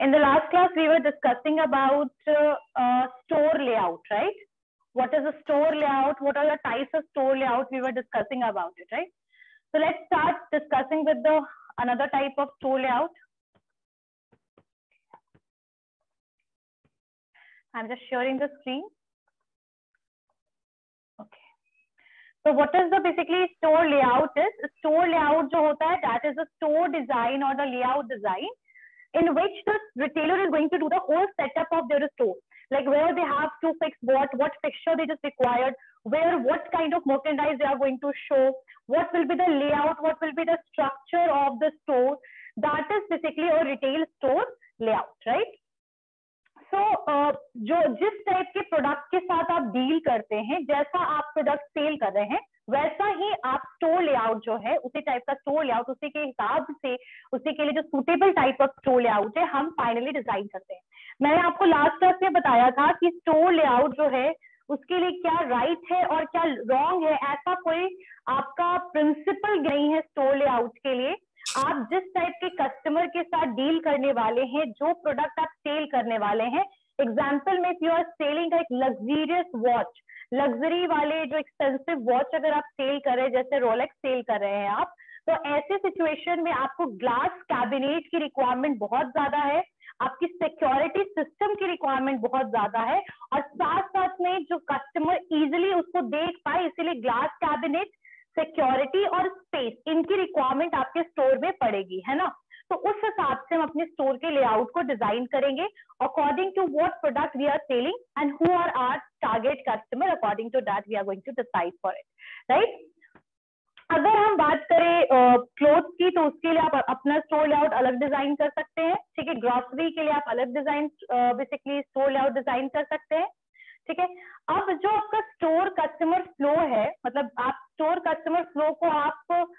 In the last class, we were discussing about store layout, right? What is a store layout? What are the types of store layout? We were discussing about it, right? So let's start discussing with the another type of store layout. I'm just sharing the screen. Okay. So what is the basically store layout is? Store layout jo hota hai, that is the store design or the layout design in which the retailer is going to do the whole setup of their store. Like where they have to fix what fixture they just required, where what kind of merchandise they are going to show, what will be the layout, what will be the structure of the store. That is basically a retail store layout, right? So जो जिस type के product के साथ आप deal करते हैं, जैसा आप प्रोडक्ट सेल कर रहे हैं, वैसा ही आप स्टोर लेआउट जो है, उसी टाइप का स्टोर लेआउट, उसी के हिसाब से, उसी के लिए जो suitable type of store layout है, हम फाइनली डिजाइन करते हैं. मैंने आपको लास्ट क्लास में बताया था कि स्टोर लेआउट जो है उसके लिए क्या राइट है और क्या रॉन्ग है. ऐसा कोई आपका प्रिंसिपल नहीं है स्टोर लेआउट के लिए. आप जिस टाइप के कस्टमर के साथ डील करने वाले हैं, जो प्रोडक्ट आप सेल करने वाले हैं, एग्जाम्पल में यू आर सेलिंग एक लग्जरियस वॉच, लग्जरी वाले जो एक्सपेंसिव वॉच अगर आप सेल कर रहे हैं, जैसे रोलेक्स सेल कर रहे हैं आप, तो ऐसे सिचुएशन में आपको ग्लास कैबिनेट की रिक्वायरमेंट बहुत ज्यादा है, आपकी सिक्योरिटी सिस्टम की रिक्वायरमेंट बहुत ज्यादा है, और साथ साथ में जो कस्टमर इजिली उसको देख पाए, इसीलिए ग्लास कैबिनेट, सिक्योरिटी और स्पेस, इनकी रिक्वायरमेंट आपके स्टोर में पड़ेगी, है ना. तो उस हिसाब से हम अपने स्टोर के लेआउट को डिजाइन करेंगे according to what product we are selling and who are our target customer. According to that we are going to decide for it, right. अगर हम बात करें क्लोथ्स की, तो उसके लिए आप अपना स्टोर लेआउट अलग डिजाइन कर सकते हैं, ठीक है. ग्रोसरी के लिए आप अलग design basically store layout design कर सकते हैं, ठीक है. अब जो आपका स्टोर कस्टमर फ्लो है, मतलब आप स्टोर कस्टमर फ्लो को आप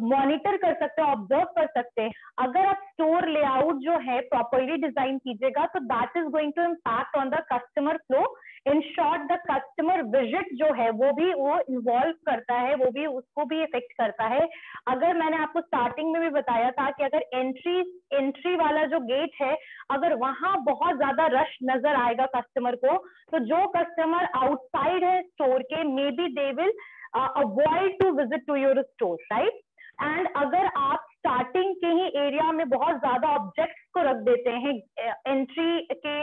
मॉनिटर कर सकते हैं, ऑब्जर्व कर सकते हैं. अगर आप स्टोर लेआउट जो है प्रॉपरली डिजाइन कीजिएगा, तो that is going to impact on the customer flow. In short the customer visit जो है वो इन्वॉल्व करता है, वो भी उसको भी इफेक्ट करता है. अगर मैंने आपको स्टार्टिंग में भी बताया था कि अगर एंट्री वाला जो गेट है, अगर वहां बहुत ज्यादा रश नजर आएगा कस्टमर को, तो जो कस्टमर आउटसाइड है स्टोर के, maybe they will avoid to visit to your store, right. And अगर आप स्टार्टिंग के ही एरिया में बहुत ज्यादा ऑब्जेक्ट्स को रख देते हैं, एंट्री के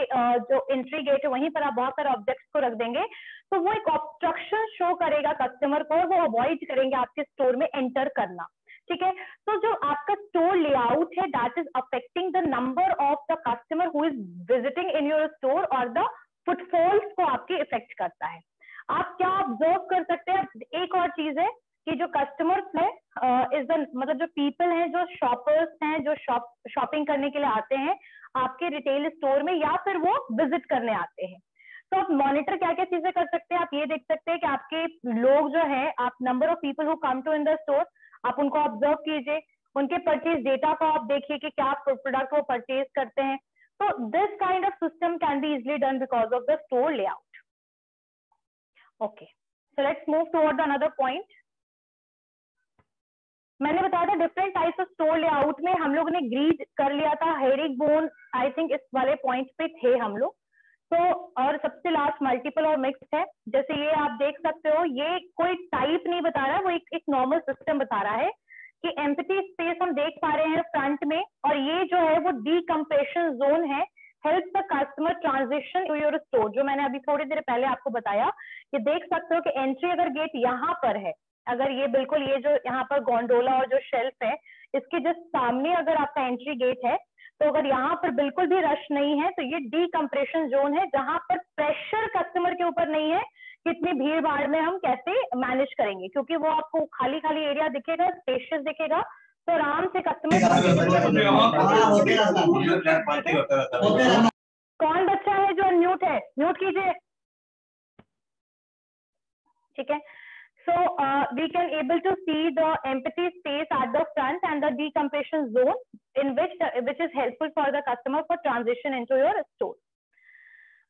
जो एंट्री गेट है वहीं पर आप बहुत सारे ऑब्जेक्ट्स को रख देंगे, तो वो एक ऑब्स्ट्रक्शन शो करेगा कस्टमर को, वो अवॉइड करेंगे आपके स्टोर में एंटर करना, ठीक है. तो जो आपका स्टोर लेआउट है, that is affecting the number of the customer who is visiting in your store, और द फुटफॉल्स को आपके इफेक्ट करता है. आप क्या ऑब्जर्व कर सकते हैं. एक और चीज है कि जो कस्टमर्स है इज द मतलब जो पीपल हैं, जो शॉपर्स हैं, जो शॉपिंग करने के लिए आते हैं आपके रिटेल स्टोर में, या फिर वो विजिट करने आते हैं. तो आप मॉनिटर क्या क्या चीजें कर सकते हैं. आप ये देख सकते हैं कि आपके लोग जो है, आप number of people who come to in the store, आप उनको ऑब्जर्व कीजिए. उनके परचेज डेटा को आप देखिए कि क्या प्रोडक्ट वो परचेज करते हैं. तो this kind of system can be easily done because of the store layout. Okay, so let's move toward another point. मैंने बताया था different types of store layout में हम लोग ने ग्रीड कर लिया था. हेरिंगबोन आई थिंक इस वाले पॉइंट पे थे हम लोग. तो और सबसे लास्ट मल्टीपल और मिक्स है. जैसे ये आप देख सकते हो, ये कोई टाइप नहीं बता रहा है, वो एक नॉर्मल सिस्टम बता रहा है कि एम्प्टी स्पेस हम देख पा रहे हैं फ्रंट में, और ये जो है वो डीकम्प्रेशन जोन है. Help the customer transition to your store, जो मैंने अभी थोड़ी देर पहले आपको बताया कि देख सकते हो कि एंट्री अगर गेट यहाँ पर है, अगर ये बिल्कुल ये जो यहाँ पर गोंडोला और जो शेल्फ है, इसके जस्ट सामने अगर आपका एंट्री गेट है, तो अगर यहाँ पर बिल्कुल भी रश नहीं है, तो ये डीकम्प्रेशन जोन है, जहां पर प्रेशर कस्टमर के ऊपर नहीं है कि इतनी भीड़ भाड़ में हम कैसे मैनेज करेंगे, क्योंकि वो आपको खाली खाली एरिया दिखेगा, स्पेशियस दिखेगा, तो आराम से कस्टमर. कौन बच्चा है जो म्यूट है, म्यूट कीजिए, ठीक है. So we can able to see the empty space at the front and the decompression zone in which is helpful for the customer for transition into your store.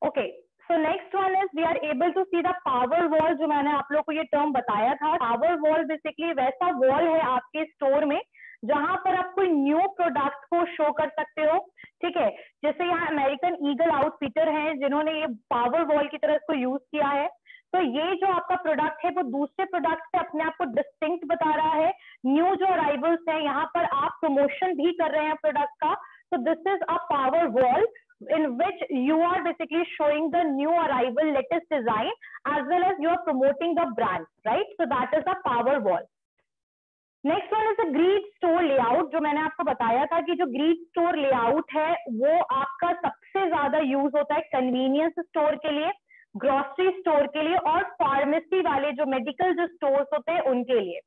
Okay, so next one is we are able to see the power wall. जो मैंने आप लोग को ये term बताया था, power wall basically वैसा wall है आपके स्टोर में जहां पर आप कोई न्यू प्रोडक्ट को शो कर सकते हो, ठीक है. जैसे यहाँ अमेरिकन ईगल आउटफिटर है जिन्होंने ये पावर वॉल की तरह इसको यूज किया है। तो ये जो आपका प्रोडक्ट है वो दूसरे प्रोडक्ट से अपने आप को डिस्टिंक्ट बता रहा है। न्यू जो अराइवल्स है यहाँ पर आप प्रमोशन भी कर रहे हैं प्रोडक्ट का। तो this is a power wall in which you are basically showing the new arrival latest design as well as you are promoting the brand, right? So that is a power wall. Next one is a grid store layout. जो मैंने आपको बताया था कि जो grid store layout है वो आपका सबसे ज्यादा यूज होता है कन्वीनियंस स्टोर के लिए, ग्रोसरी स्टोर के लिए और फार्मेसी वाले जो मेडिकल जो स्टोर्स होते हैं उनके लिए।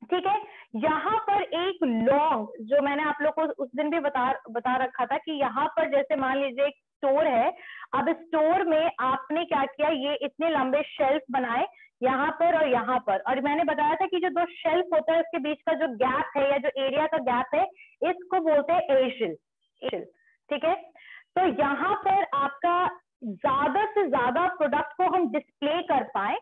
ठीक है, यहाँ पर एक लॉन्ग जो मैंने आप लोग को उस दिन भी बता रखा था कि यहाँ पर जैसे मान लीजिए एक स्टोर है, अब स्टोर में आपने क्या किया, ये इतने लंबे शेल्फ बनाए यहाँ पर और यहाँ पर, और मैंने बताया था कि जो दो शेल्फ होता है उसके बीच का जो गैप है या जो एरिया का गैप है इसको बोलते हैं एशिल। ठीक है, तो यहाँ पर आपका ज्यादा से ज्यादा प्रोडक्ट को हम डिस्प्ले कर पाए।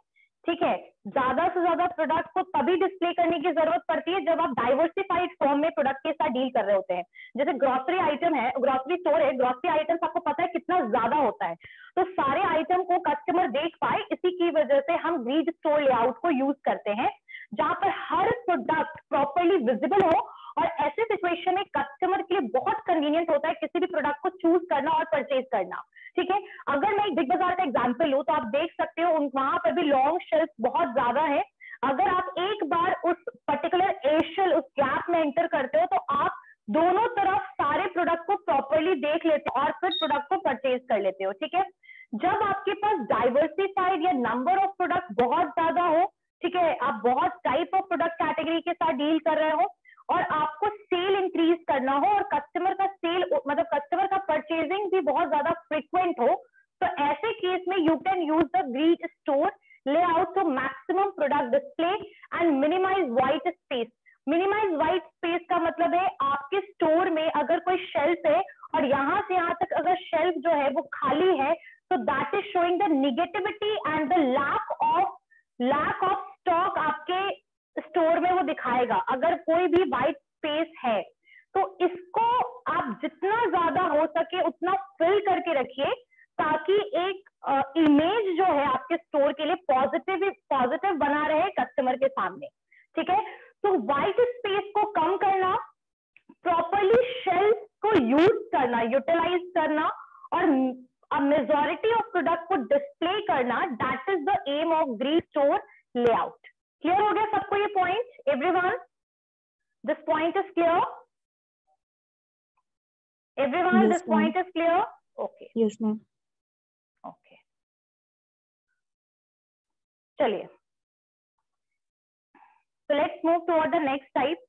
ठीक है, ज्यादा से ज्यादा प्रोडक्ट को तभी डिस्प्ले करने की जरूरत पड़ती है जब आप डाइवर्सिफाइड फॉर्म में प्रोडक्ट के साथ डील कर रहे होते हैं। जैसे ग्रोसरी आइटम है, ग्रोसरी स्टोर है, ग्रोसरी आइटम्स आपको पता है कितना ज्यादा होता है, तो सारे आइटम को कस्टमर देख पाए, इसी की वजह से हम ग्रिड स्टोर लेआउट को यूज करते हैं जहां पर हर प्रोडक्ट प्रॉपरली विजिबल हो। और ऐसे सिचुएशन में कस्टमर के लिए बहुत कन्वीनियंट होता है किसी भी प्रोडक्ट को चूज करना और परचेज करना। ठीक है, अगर मैं एक बिग बाजार का एग्जांपल लूं तो आप देख सकते हो वहां पर भी लॉन्ग शेल्फ बहुत ज्यादा है। अगर आप एक बार उस पर्टिकुलर एशियल उस गैप में एंटर करते हो तो आप दोनों तरफ सारे प्रोडक्ट को प्रॉपरली देख लेते हो और फिर प्रोडक्ट को परचेज कर लेते हो। ठीक है, जब आपके पास डाइवर्सिफाइड या नंबर ऑफ प्रोडक्ट बहुत ज्यादा हो, ठीक है, आप बहुत टाइप ऑफ प्रोडक्ट कैटेगरी के साथ डील कर रहे हो और आपको सेल इंक्रीज करना हो और कस्टमर का सेल मतलब कस्टमर का परचेजिंग भी बहुत ज्यादा फ्रिक्वेंट हो, तो ऐसे केस में you can use the grid store layout to maximum product display and minimise white space. Minimise white space का मतलब है आपके स्टोर में अगर कोई शेल्फ है और यहाँ से यहाँ तक अगर शेल्फ जो है वो खाली है, तो that is showing the negativity and the lack of stock आपके स्टोर में वो दिखाएगा। अगर कोई भी व्हाइट स्पेस है तो इसको आप जितना ज्यादा हो सके उतना फिल करके रखिए ताकि एक इमेज जो है आपके स्टोर के लिए पॉजिटिव बना रहे कस्टमर के सामने। ठीक है, तो व्हाइट स्पेस को कम करना, प्रॉपरली शेल्फ को यूज करना, यूटिलाइज करना और मेजॉरिटी ऑफ प्रोडक्ट को डिस्प्ले करना, that is the aim of grid store layout. Clear हो गया सबको ये point? Everyone, this point is clear? Everyone, this point is clear? Okay, yes ma'am. Okay, चलिए, so let's move toward the next type।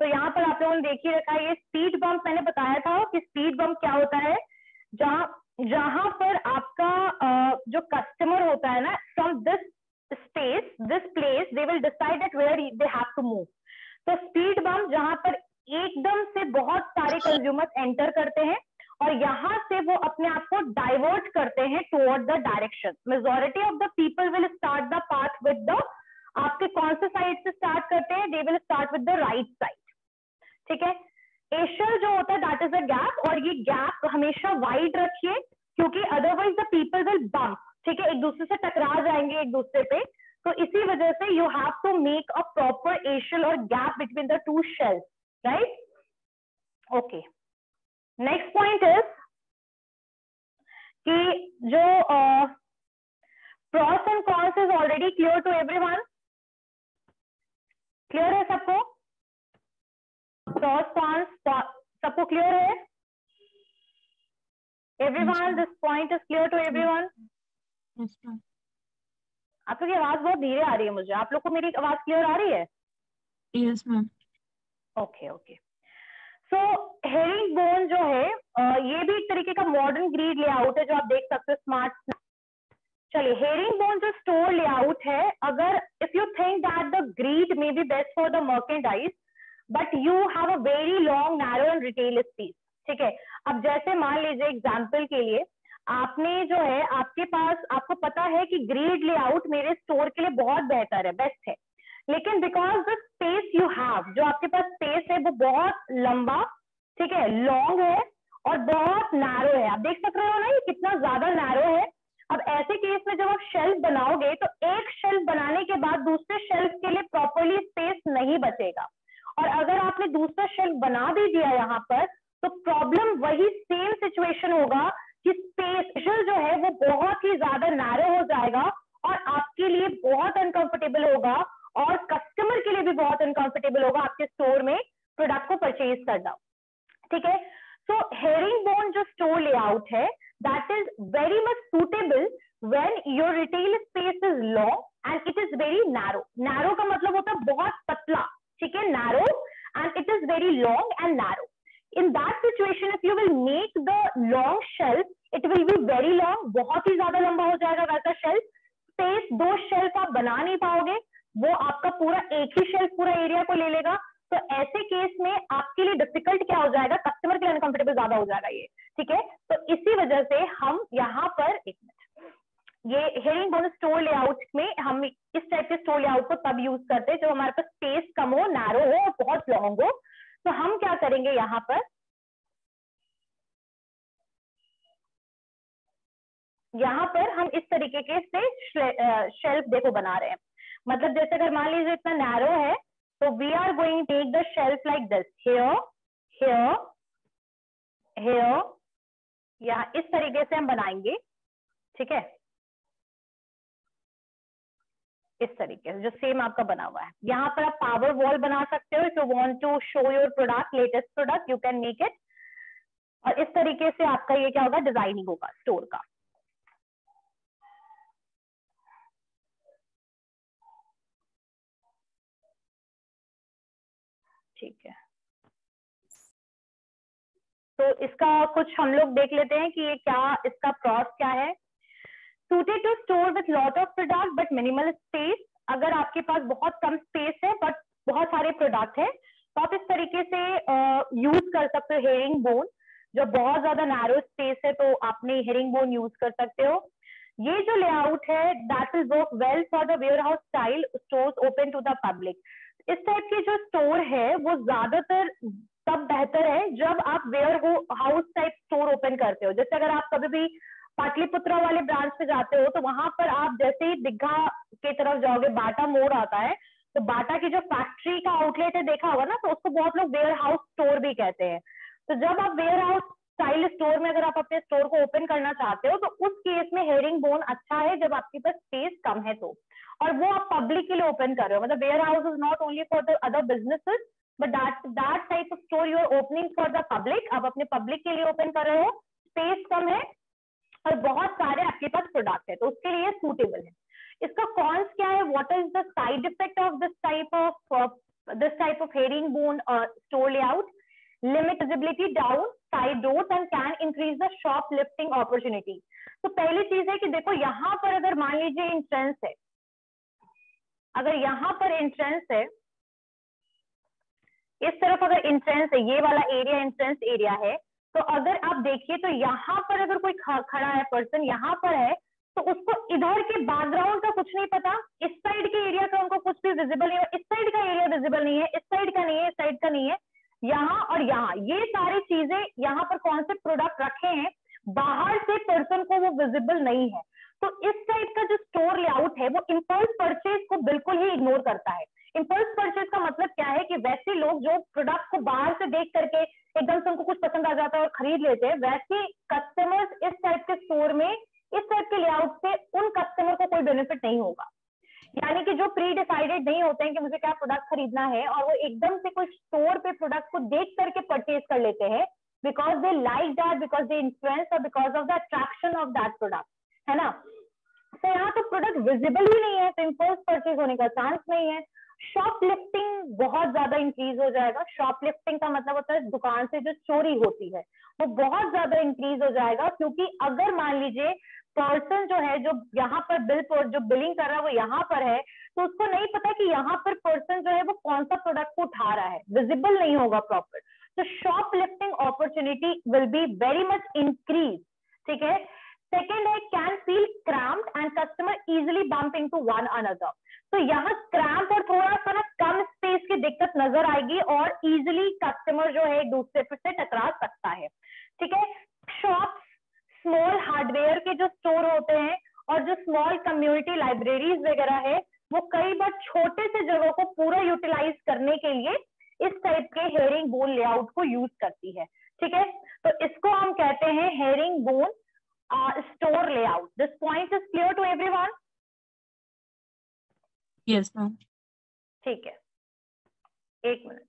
तो यहाँ पर आप लोगों ने देख ही रखा है ये स्पीड बम्प। मैंने बताया था कि स्पीड बम्प क्या होता है, जहां पर आपका जो कस्टमर होता है ना, from this space this place they will decide that where they have to move. तो स्पीड बम्प जहां पर एकदम से बहुत सारे कंज्यूमर्स एंटर करते हैं और यहाँ से वो अपने आप को डाइवर्ट करते हैं toward the direction. Majority of the people will start the path with the, आपके कौन से साइड से स्टार्ट करते हैं, they will start with the right side. ठीक है, एशियल जो होता है दैट इज अ गैप, और ये गैप हमेशा वाइड रखिए क्योंकि otherwise the people will bump. ठीक है, एक दूसरे से टकरा जाएंगे एक दूसरे पे, तो इसी वजह से you have to make a proper aisle और gap between the two shelves, right? Okay, next point is कि जो pros and cons is already clear to everyone. Clear है सबको? प्रॉस कॉन्स सबको क्लियर है? Everyone, this point is clear to everyone? आप लोग की आवाज बहुत धीरे आ रही है मुझे, आप लोग को मेरी आवाज क्लियर आ रही है? Yes ma'am. ओके ओके, सो हेरिंग बोन जो है ये भी एक तरीके का मॉडर्न ग्रिड लेआउट है जो आप देख सकते हो, स्मार्ट। चलिए, हेरिंग बोन जो स्टोर लेआउट है, अगर if you think that the grid may be best for the merchandise but you have a very long narrow and retail space. ठीक है, अब जैसे मान लीजिए एग्जाम्पल के लिए आपने जो है आपके पास, आपको पता है कि ग्रिड लेआउट मेरे स्टोर के लिए बहुत बेहतर है, बेस्ट है, लेकिन because the space you have, जो आपके पास स्पेस है वो बहुत लंबा ठीक है, लॉन्ग है और बहुत नैरो है। आप देख सक रहे हो ना ये कितना ज्यादा नैरो है। अब ऐसे केस में जब आप शेल्फ बनाओगे तो एक शेल्फ बनाने के बाद दूसरे शेल्फ के लिए प्रॉपरली स्पेस नहीं बचेगा, और अगर आपने दूसरा शेल्फ बना भी दिया यहाँ पर तो प्रॉब्लम वही सेम सिचुएशन होगा कि स्पेस जो है वो बहुत ही ज्यादा नैरो हो जाएगा और आपके लिए बहुत अनकंफर्टेबल होगा और कस्टमर के लिए भी बहुत अनकंफर्टेबल होगा आपके स्टोर में प्रोडक्ट को परचेज करना। ठीक है, सो हेरिंगबोन जो स्टोर लेआउट है that is very much suitable when your retail space is long and it is very narrow. Narrow का मतलब होता है बहुत पतला, ठीक है, narrow, and it is very long and narrow. In that situation, if you will make the long shelf, it will be very long, बहुत ही ज्यादा लंबा हो जाएगा वैसा शेल्फ। स्पेस दो शेल्फ आप बना नहीं पाओगे, वो आपका पूरा एक ही शेल्फ पूरा एरिया को ले लेगा। तो ऐसे केस में आपके लिए डिफिकल्ट क्या हो जाएगा, कस्टमर के लिए अनकंफर्टेबल ज्यादा हो जाएगा ये। ठीक है, तो इसी वजह से हम यहाँ पर एक मिनट, ये हेरिंगबोन स्टोर लेआउट में हम इस टाइप के स्टोर लेआउट को तब यूज करते हैं जब हमारे पास स्पेस कम हो, नैरो हो और बहुत लॉन्ग हो। तो हम क्या करेंगे यहाँ पर हम इस तरीके के से शेल्फ देखो बना रहे हैं। मतलब जैसे अगर मान लीजिए इतना नैरो है तो we are going take the shelf like this, here here here, या इस तरीके से हम बनाएंगे। ठीक है, इस तरीके से जो सेम आपका बना हुआ है। यहाँ पर आप पावर वॉल बना सकते हो, if you want to show your product, latest product, you can make it. और इस तरीके से आपका ये क्या होगा, डिजाइनिंग होगा स्टोर का। ठीक है, तो इसका कुछ हम लोग देख लेते हैं कि ये क्या, इसका प्रॉस क्या है। suited to store with lot of product but minimal space। अगर आपके पास बहुत कम स्पेस है बट बहुत सारे प्रोडक्ट है तो आप इस तरीके से यूज कर सकते हो हेरिंगबोन। जो बहुत ज्यादा नैरो स्पेस है तो आपने हेरिंगबोन यूज कर सकते हो। ये जो लेआउट है that will work well for the warehouse style stores open to the public. इस टाइप के जो स्टोर है वो ज्यादातर तब बेहतर है जब आप warehouse type store open करते हो। जैसे अगर आप कभी भी पाटलिपुत्रा वाले ब्रांच पे जाते हो तो वहां पर आप जैसे ही दिघा के तरफ जाओगे, बाटा मोड़ आता है, तो बाटा की जो फैक्ट्री का आउटलेट है देखा होगा ना, तो उसको बहुत लोग वेयर हाउस स्टोर भी कहते हैं। तो जब आप वेयर हाउस स्टाइल स्टोर में अगर आप अपने स्टोर को ओपन करना चाहते हो तो उस केस में हेरिंगबोन अच्छा है जब आपके पास स्पेस कम है तो, और वो आप पब्लिक के लिए ओपन कर रहे हो। मतलब warehouse is not only for the other businesses but that type of store you are opening for the public. आप अपने पब्लिक के लिए ओपन कर रहे हो, स्पेस कम है और बहुत सारे आपके पास प्रोडक्ट है, तो उसके लिए सूटेबल है। इसका कॉन्स क्या है, what is the side effect of this type of herringbone store layout? Limit visibility down side doors and can increase the shop lifting opportunity. तो पहली चीज है कि देखो यहाँ पर अगर मान लीजिए एंट्रेंस है, अगर यहाँ पर एंट्रेंस है, इस तरफ अगर एंट्रेंस है, ये वाला एरिया एंट्रेंस एरिया है, तो अगर आप देखिए तो यहाँ पर अगर कोई खड़ा है पर्सन, यहाँ पर है, तो उसको इधर के बैकग्राउंड का कुछ नहीं पता, इस साइड के एरिया का उनको कुछ भी विजिबल नहीं है, इस साइड का एरिया विजिबल नहीं है, इस साइड का नहीं है, इस साइड का नहीं है, यहाँ और यहाँ, ये सारी चीजें यहाँ पर कौन से प्रोडक्ट रखे हैं बाहर से पर्सन को वो विजिबल नहीं है। तो इस टाइप का जो स्टोर लेआउट है वो इंपल्स परचेज को बिल्कुल ही इग्नोर करता है। इंपल्स परचेज का मतलब क्या है कि वैसे लोग जो प्रोडक्ट को बाहर से देख करके एकदम से उनको कुछ पसंद आ जाता है और खरीद लेते हैं, वैसे कस्टमर्स इस टाइप के स्टोर में इस टाइप के लेआउट से उन कस्टमर को कोई बेनिफिट नहीं होगा। यानी कि जो प्री डिसाइडेड नहीं होते हैं कि मुझे क्या प्रोडक्ट खरीदना है और वो एकदम से कोई स्टोर पे प्रोडक्ट को देख करके परचेज कर लेते हैं because they like that, because they influence और because of the attraction of that product, है ना। तो यहाँ तो प्रोडक्ट विजिबल ही नहीं है तो इम्पल्स परचेज होने का चांस नहीं है। शॉप लिफ्टिंग बहुत ज्यादा इंक्रीज हो जाएगा। शॉप लिफ्टिंग का मतलब होता है दुकान से जो चोरी होती है वो बहुत ज्यादा इंक्रीज हो जाएगा, क्योंकि अगर मान लीजिए पर्सन जो है जो यहाँ पर जो बिलिंग कर रहा है वो यहाँ पर है, तो उसको नहीं पता कि यहाँ पर पर्सन जो है वो कौन सा प्रोडक्ट को उठा रहा है, विजिबल नहीं होगा प्रॉपर। तो shop lifting opportunity will be very much increase. ठीक है, सेकेंड है can feel cramped and customer easily bump into one another. तो यहाँ क्रैम्प और थोड़ा सा ना कम स्पेस की दिक्कत नजर आएगी और इजिली कस्टमर जो है एक दूसरे से टकरा सकता है। ठीक है, शॉप्स, स्मॉल हार्डवेयर के जो स्टोर होते हैं और जो स्मॉल कम्युनिटी लाइब्रेरीज वगैरह है, वो कई बार छोटे से जगह को पूरा यूटिलाइज करने के लिए इस टाइप के हेरिंग बोन लेआउट को यूज करती है। ठीक है, तो इसको हम कहते हैं herringbone store layout. This point is clear to everyone? Yes, ma'am. ठीक है, एक मिनट।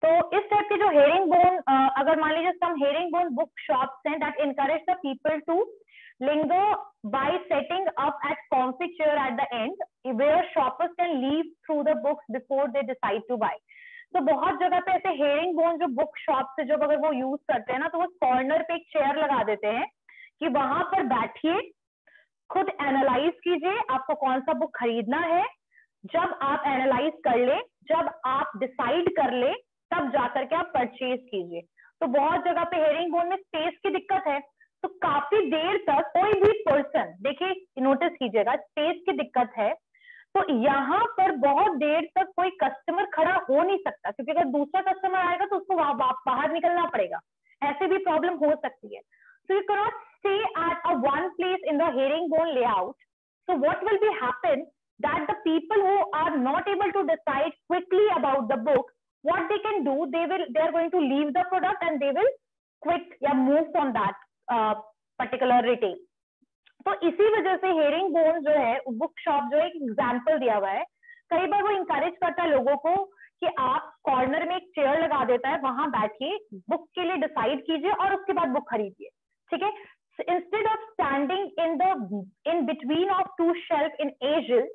तो इस टाइप के जो हेरिंग बोन, अगर मान लीजिए some herringbone book shops हैं that encourage the people to linger by setting up at comfy chair at the end where shoppers can leaf through the books before they decide to buy। तो बहुत जगह पे ऐसे herring bone जो book shop से जब अगर वो यूज करते हैं ना, तो वो कॉर्नर पे एक चेयर लगा देते हैं कि वहां पर बैठिए, खुद एनालाइज कीजिए आपको कौन सा बुक खरीदना है। जब आप एनालाइज कर ले, जब आप डिसाइड कर ले, तब जाकर के आप परचेज कीजिए। तो बहुत जगह पे हेरिंग बोन में स्पेस की दिक्कत है, तो काफी देर तक कोई भी पर्सन, देखिए नोटिस कीजिएगा, स्पेस की दिक्कत है, तो यहाँ पर बहुत देर तक कोई कस्टमर खड़ा हो नहीं सकता, क्योंकि अगर दूसरा कस्टमर आएगा तो उसको बाहर निकलना पड़ेगा, ऐसे भी प्रॉब्लम हो सकती है। So you cannot stay at a one place in the herringbone layout. So what will be happen that the people who are not able to decide quickly about the book, what they can do, they are going to leave the product and they will quit या move from that particular retail। तो इसी वजह से herring bone जो है book shop जो है एक एग्जाम्पल दिया हुआ है। कई बार वो इंकरेज करता है लोगों को कि आप कॉर्नर में एक चेयर लगा देता है, वहां बैठिए, बुक के लिए डिसाइड कीजिए और उसके बाद बुक खरीदिए। ठीक है, instead of standing in between of two shelf in aisle,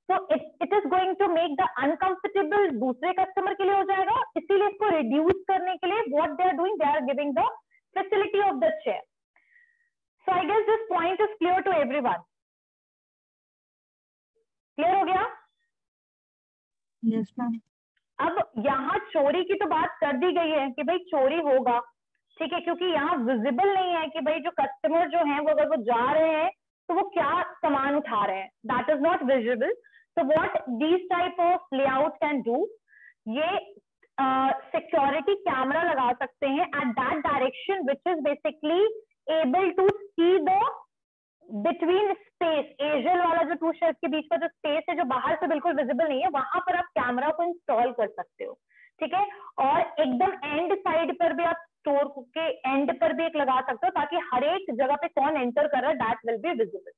so it is going to make the uncomfortable दूसरे कस्टमर के लिए हो जाएगा, इसीलिए इसको रिड्यूस करने के लिए what they are doing, they are giving the facility of the chair। So I guess this point is clear to everyone। Clear हो गया? Yes, ma'am. अब यहाँ चोरी की तो बात कर दी गई है कि भाई चोरी होगा, ठीक है, क्योंकि यहाँ विजिबल नहीं है कि भाई जो कस्टमर जो है वो अगर वो जा रहे हैं तो वो क्या सामान उठा रहे हैं, that is not visible. So what these type of layout can do, ये सिक्योरिटी कैमरा लगा सकते हैं at that direction which is basically able to see the between space, एजल वाला जो टू शेल्फ के बीच का जो स्पेस है जो बाहर से बिल्कुल विजिबल नहीं है, वहां पर आप कैमरा को इंस्टॉल कर सकते हो। ठीक है, और एकदम एंड साइड पर भी आप स्टोर के एंड पर भी एक लगा सकते हो ताकि हर एक जगह पे कौन एंटर कर रहा है दैट विल बी विजिबल।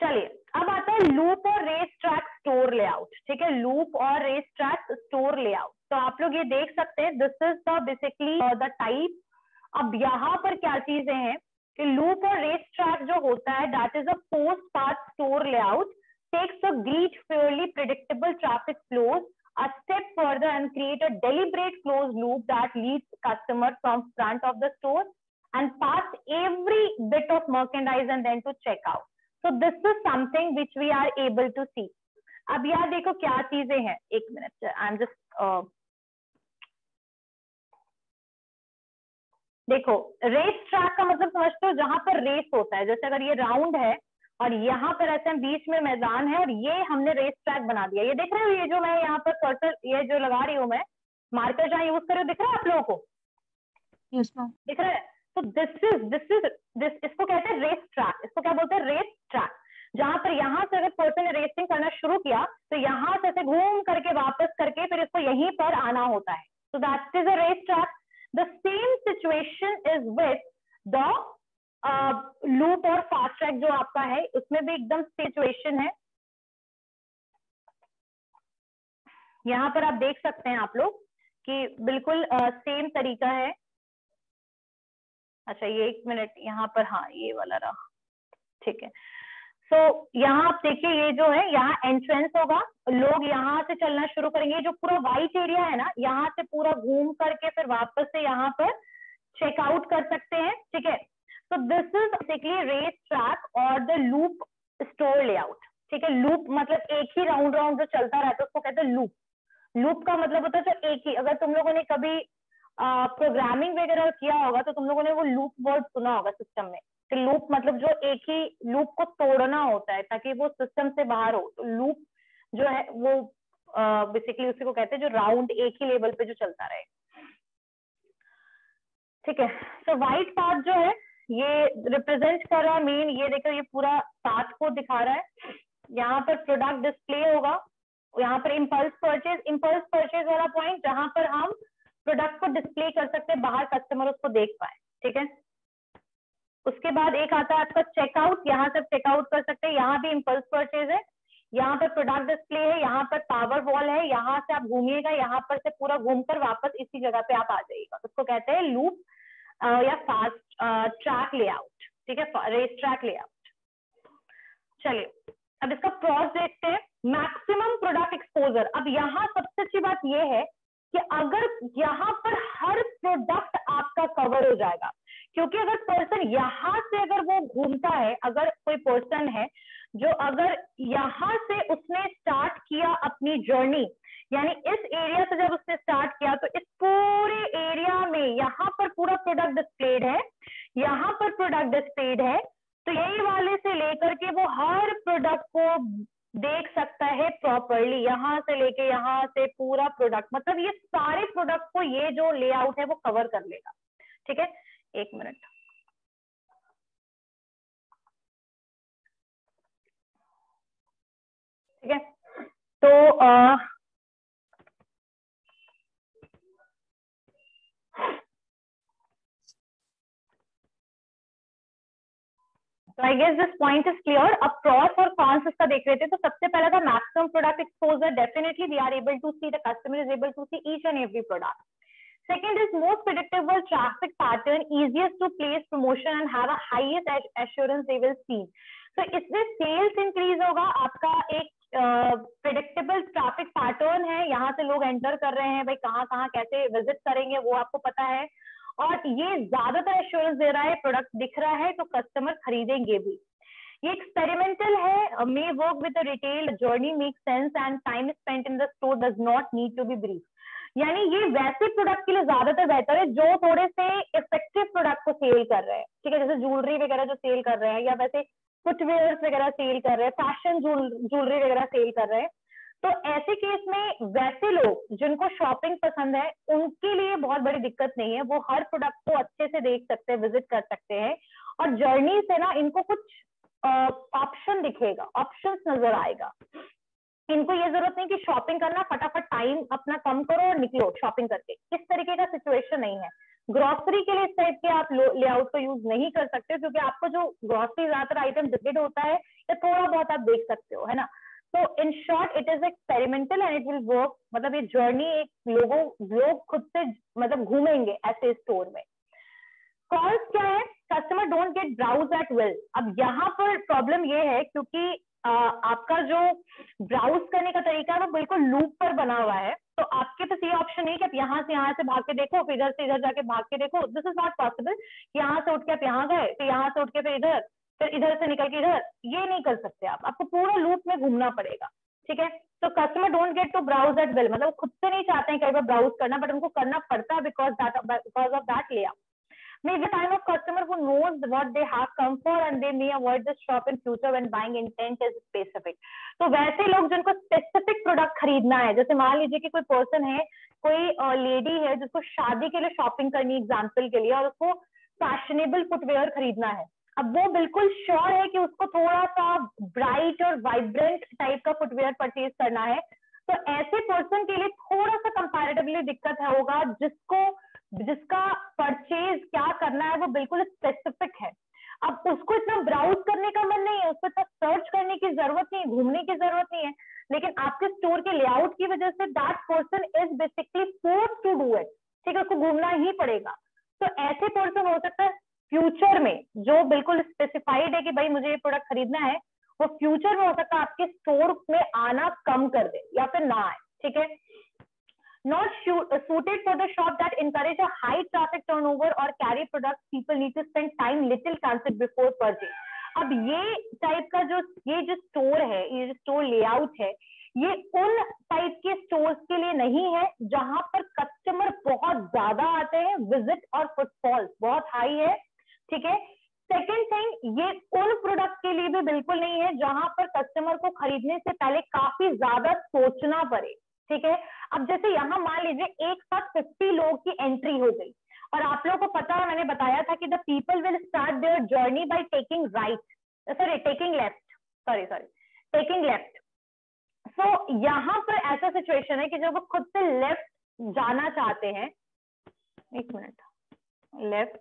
चलिए, अब आता है लूप और रेस ट्रैक स्टोर लेआउट। ठीक है, लूप और रेस ट्रैक स्टोर लेआउट, तो आप लोग ये देख सकते हैं, this is the basically the type. अब यहाँ पर क्या चीजें हैं कि लूप और रेस ट्रैक जो होता है that is a post path store layout, takes a great fairly predictable traffic flows a step further and create a deliberate closed loop that leads customer from front of the store and past every bit of merchandise and then to check out। So this is something which we are able to see। अब यार देखो क्या चीजें हैं, एक minute, I am just देखो, race track का मतलब समझते हो, जहां पर रेस होता है, जैसे अगर ये राउंड है और यहाँ पर ऐसे बीच में मैदान है और ये हमने रेस ट्रैक बना दिया। ये देख रहे हो, ये जो मैं यहाँ पर कर्सर ये जो लगा रही हूँ मैं, मार्कर जहाँ यूज कर रही हूँ, दिख रहा है आप लोगों को? Yes, ma'am. दिख रहा है? तो दिस इसको कहते हैं रेस ट्रैक। इसको क्या बोलते हैं? Racetrack. जहां पर यहाँ से अगर पर्सन ने रेसिंग करना शुरू किया तो यहाँ से ऐसे घूम करके वापस करके फिर इसको यहीं पर आना होता है, तो that is a racetrack. The same situation is with the loop और फास्ट ट्रैक जो आपका है, उसमें भी एकदम सिचुएशन है। यहाँ पर आप देख सकते हैं आप लोग कि बिल्कुल सेम तरीका है। अच्छा, ये एक मिनट, यहाँ पर हाँ ये वाला रहा, ठीक है। तो यहाँ आप देखिए, ये जो है यहाँ एंट्रेंस होगा, लोग यहाँ से चलना शुरू करेंगे, जो पूरा व्हाइट एरिया है ना, यहाँ से पूरा घूम करके फिर वापस से यहाँ पर चेकआउट कर सकते हैं। ठीक है, तो this is basically racetrack और द लूप स्टोर लेआउट। ठीक है, लूप मतलब एक ही राउंड राउंड जो चलता रहता है उसको कहते हैं लूप। लूप का मतलब होता है जो एक ही, अगर तुम लोगों ने कभी प्रोग्रामिंग वगैरह किया होगा तो तुम लोगों ने वो लूप वर्ड सुना होगा सिस्टम में, तो लूप मतलब जो एक ही लूप को तोड़ना होता है ताकि वो सिस्टम से बाहर हो। तो लूप जो है वो बेसिकली उसी को कहते हैं जो राउंड एक ही लेवल पे जो चलता रहे। ठीक है, तो व्हाइट पाथ जो है ये रिप्रेजेंट कर रहा है मेन, ये देखो ये पूरा पाथ को दिखा रहा है। यहाँ पर प्रोडक्ट डिस्प्ले होगा, यहाँ पर इम्पल्स परचेज वाला पॉइंट जहां पर हम प्रोडक्ट को डिस्प्ले कर सकते हैं बाहर, कस्टमर उसको देख पाए। ठीक है, उसके बाद एक आता है आपका चेकआउट, यहाँ से चेकआउट कर सकते हैं, यहाँ भी इम्पल्स परचेज है, यहाँ पर प्रोडक्ट डिस्प्ले है, यहाँ पर पावर वॉल है, यहाँ से आप घूमिएगा, यहाँ पर से पूरा घूमकर वापस इसी जगह पे आप आ जाइएगा। उसको कहते हैं लूप या फास्ट ट्रैक लेआउट। ठीक है, रेस ट्रैक लेआउट। चलिए अब इसका प्रॉस देखते हैं। Maximum product exposure. अब यहाँ सबसे अच्छी बात यह है कि अगर यहाँ पर हर प्रोडक्ट आपका कवर हो जाएगा, क्योंकि अगर पर्सन यहाँ से अगर वो घूमता है, अगर कोई पर्सन है जो अगर यहाँ से उसने स्टार्ट किया अपनी जर्नी, यानी इस एरिया से जब उसने स्टार्ट किया तो इस पूरे एरिया में यहाँ पर पूरा प्रोडक्ट डिस्प्लेड है, यहाँ पर प्रोडक्ट डिस्प्लेड है, तो यही वाले से लेकर के वो हर प्रोडक्ट को देख सकता है प्रॉपरली, यहाँ से लेके यहाँ से पूरा प्रोडक्ट, मतलब ये सारे प्रोडक्ट को ये जो लेआउट है वो कवर कर लेगा। ठीक है, एक मिनट। ठीक है, तो I guess this point is clear. अब प्रॉस और कॉन्स इसका देख रहे थे। तो सबसे पहला था maximum product exposure. Definitely we are able to see, the customer is able to see each and every product. Second is most predictable traffic pattern, easiest to place promotion and have a highest assurance they will see. तो इसमें sales increase होगा, आपका एक predictable traffic pattern है, यहाँ से लोग enter कर रहे हैं, भाई कहाँ कहाँ कैसे विजिट करेंगे वो आपको पता है, और ये ज्यादातर एश्योरेंस दे रहा है, प्रोडक्ट दिख रहा है तो कस्टमर खरीदेंगे भी। ये एक्सपेरिमेंटल है, may work with the retail journey, make sense and time spent in the store does not need to be brief. यानी ये वैसे प्रोडक्ट के लिए ज्यादातर बेहतर है जो थोड़े से इफेक्टिव प्रोडक्ट को सेल कर रहे हैं। ठीक है, जैसे ज्वेलरी वगैरह जो सेल कर रहे हैं, या वैसे फुटवेयर वगैरह सेल कर रहे हैं, फैशन ज्वेलरी वगैरह सेल कर रहे हैं, तो ऐसे केस में वैसे लोग जिनको शॉपिंग पसंद है उनके लिए बहुत बड़ी दिक्कत नहीं है, वो हर प्रोडक्ट को अच्छे से देख सकते हैं, विजिट कर सकते हैं, और जर्नी से ना इनको कुछ ऑप्शन दिखेगा, ऑप्शंस नजर आएगा। इनको ये जरूरत नहीं कि शॉपिंग करना, फटाफट टाइम अपना कम करो और निकलो शॉपिंग करके, इस तरीके का सिचुएशन नहीं है। ग्रोसरी के लिए इस टाइप के आप लेआउट को यूज नहीं कर सकते, क्योंकि आपको जो ग्रोसरी ज्यादातर आइटम डिस्प्लेड होता है या थोड़ा बहुत आप देख सकते हो, है ना। तो in short it is experimental and it will work. मतलब ये जर्नी एक लोग खुद से मतलब घूमेंगे ऐसे स्टोर में। कॉल्स क्या है? Customer don't get browse at will. अब यहाँ पर प्रॉब्लम ये है क्योंकि आपका जो ब्राउज करने का तरीका है वो बिल्कुल लूप पर बना हुआ है, तो आपके पास ये ऑप्शन नहीं कि आप यहाँ से भाग के देखो, फिर इधर से इधर जाके भाग के देखो। This is not possible. यहाँ से उठ के आप यहाँ गए, फिर यहाँ से उठ के फिर इधर से निकल के इधर, ये नहीं कर सकते आप, आपको पूरा लूप में घूमना पड़ेगा। ठीक है, तो customer don't get to browse at will, मतलब खुद से नहीं चाहते हैं कई बार ब्राउज करना, बट उनको करना पड़ता है because of that layout. Maybe time of customer who knows what they have come for and they may avoid the shop in future when buying intent is specific. तो वैसे लोग जिनको स्पेसिफिक प्रोडक्ट खरीदना है, जैसे मान लीजिए कि कोई पर्सन है, कोई लेडी है जिसको शादी के लिए शॉपिंग करनी एग्जाम्पल के लिए, और उसको फैशनेबल फुटवेयर खरीदना है। अब वो बिल्कुल श्योर है कि उसको थोड़ा सा ब्राइट और वाइब्रेंट टाइप का फुटवेयर परचेज करना है, तो ऐसे पर्सन के लिए थोड़ा सा कंपैरेटिवली दिक्कत होगा, जिसका परचेज क्या करना है वो बिल्कुल स्पेसिफिक है। अब उसको इतना ब्राउज करने का मन नहीं है, उसको इतना सर्च करने की जरूरत नहीं है, घूमने की जरूरत नहीं है, लेकिन आपके स्टोर के लेआउट की वजह से that person is basically forced to do it. ठीक है, उसको घूमना ही पड़ेगा। तो ऐसे पर्सन हो सकता है फ्यूचर में जो बिल्कुल स्पेसिफाइड है कि भाई मुझे ये प्रोडक्ट खरीदना है, वो फ्यूचर में हो सकता है आपके स्टोर में आना कम कर दे या फिर ना आए। ठीक है, not suited for the shop that encourage a high traffic turnover or carry products people need to spend time little transit before purchase. अब ये टाइप का जो स्टोर है, ये जो स्टोर लेआउट है, ये उन टाइप के स्टोर्स के लिए नहीं है जहां पर कस्टमर बहुत ज्यादा आते हैं, विजिट और फुटफॉल बहुत हाई है। ठीक है, सेकेंड थिंग, ये उन प्रोडक्ट के लिए भी बिल्कुल नहीं है जहां पर कस्टमर को खरीदने से पहले काफी ज्यादा सोचना पड़े, ठीक है। अब जैसे यहाँ मान लीजिए एक साथ 50 लोग की एंट्री हो गई, और आप लोगों को पता है, मैंने बताया था कि the people will start their journey by taking right, sorry taking left, sorry taking left. So यहाँ पर ऐसा सिचुएशन है कि जब वो खुद से लेफ्ट जाना चाहते हैं, एक मिनट, लेफ्ट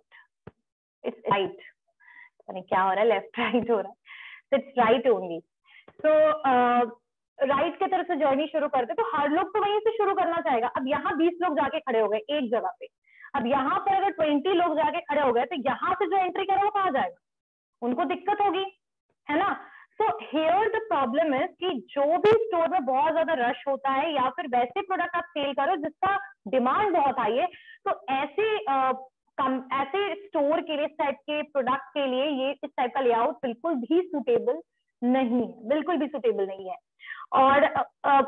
इट्स राइट, क्या हो रहा है, लेफ्ट राइट हो रहा है, it's right only. So right की तरफ से जर्नी शुरू करते, तो हर लोग तो वहीं से शुरू करना चाहेगा। अब यहाँ 20 लोग जाके खड़े हो गए एक जगह पे, अब यहाँ पर अगर 20 लोग जाके खड़े हो गए, तो यहाँ से जो एंट्री करे वो कहाँ जाएगा, उनको दिक्कत होगी, है ना। So here the problem is कि जो भी स्टोर में बहुत ज्यादा रश होता है, या फिर वैसे प्रोडक्ट आप सेल करो जिसका डिमांड बहुत हाई है, तो ऐसे स्टोर के लिए, इस टाइप के प्रोडक्ट के लिए ये इस टाइप का लेआउट बिल्कुल भी सुटेबल नहीं है, बिल्कुल भी सुटेबल नहीं है। और